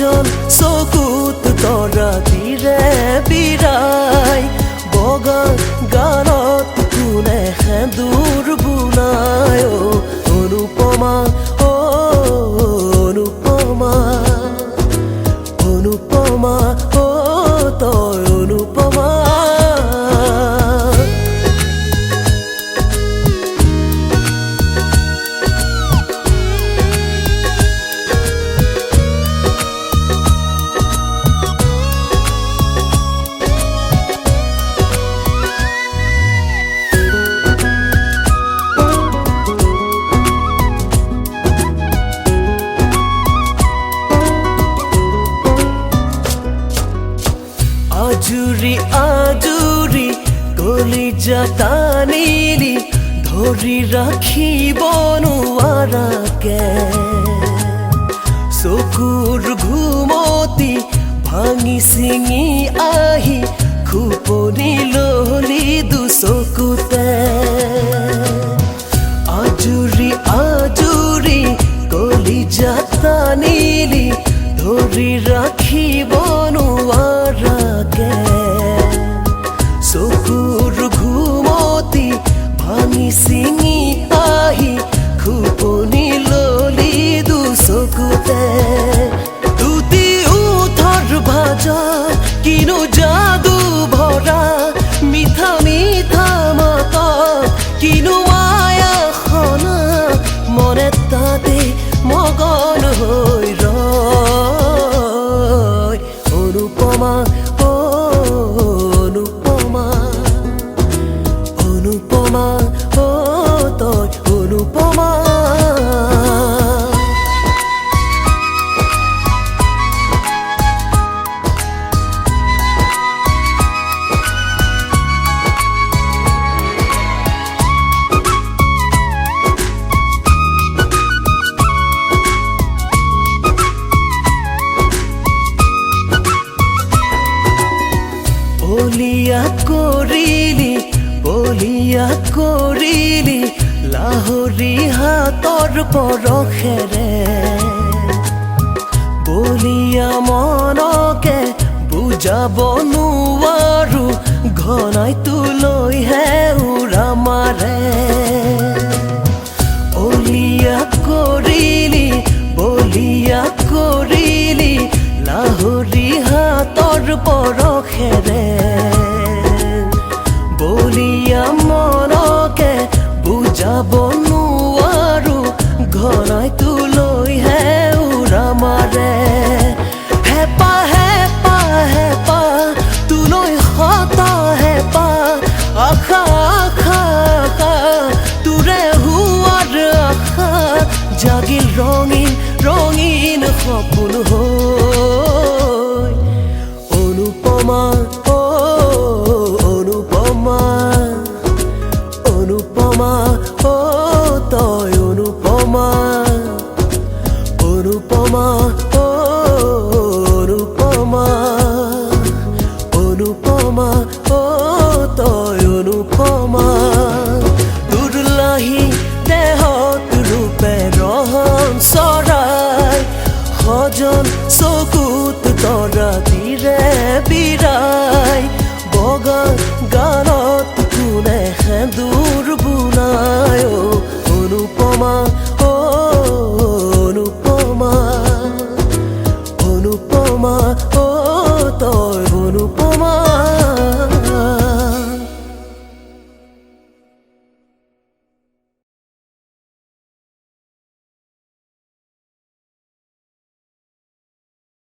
সজন চকুত তৰা দিৰে বিৰাই বগা গানত কোনে সেন্দুৰ বুনায় অনুপমা অনুপমা অনুপমা তই অনুপমা আজুৰি আজুৰি কলিজা টানিলি ধৰি ৰাখিব নোৱাৰাকে চকুৰ ঘুমতি ভাঙি ছিঙি আহি খুপনি ললি দুচকুতে আজুৰি আজুৰি কলিজা টানিলি ধৰি ৰাখিব নোৱাৰাকে চকুৰ ঘুমতি ভাঙি ছিঙি আহি খুপনি ললি দুচকুতে দুটি ওঠৰ ভাজা কিনো যাদু ভৰা মিঠা মিঠা মাতা কিনো মায়া খনা মনে তাতে মগন হৈ ৰয় অনুপমা অনুপমা অনুপমা তই অনুপমা বলিয়া কৰিলি লাহৰি হাতৰ পৰশেৰে বলিয়া মনকে বুজাব নোৱাৰো ঘনাই তুলৈহে উৰা মাৰে বলিয়া কৰিলি লাহৰি হাতৰ পৰশেৰে বলিয়া মনকে বুজাব নোৱাৰো ঘনাই তুলৈহে উৰা মাৰে হেঁপাহ হেঁপাহ হেঁপাহ তুলৈ হতা হেঁপাহ আশা আশা আশা তোৰে হোৱাৰ আশা জাগিল ৰঙীন ৰঙীন সপোন হৈ অনুপমা অনুপমা তই অনুপমা অনুপমা অনুপমা অনুপমা তই অনুপমা দুৰ্লাহী দেহত ৰূপে ৰহন চৰাই সজন চকুত তৰা দিৰে বিৰাই বগা গানত কোনে সেন্দুৰ বুনায় অনুপমা অনুপমা অনুপমা তই অনুপমা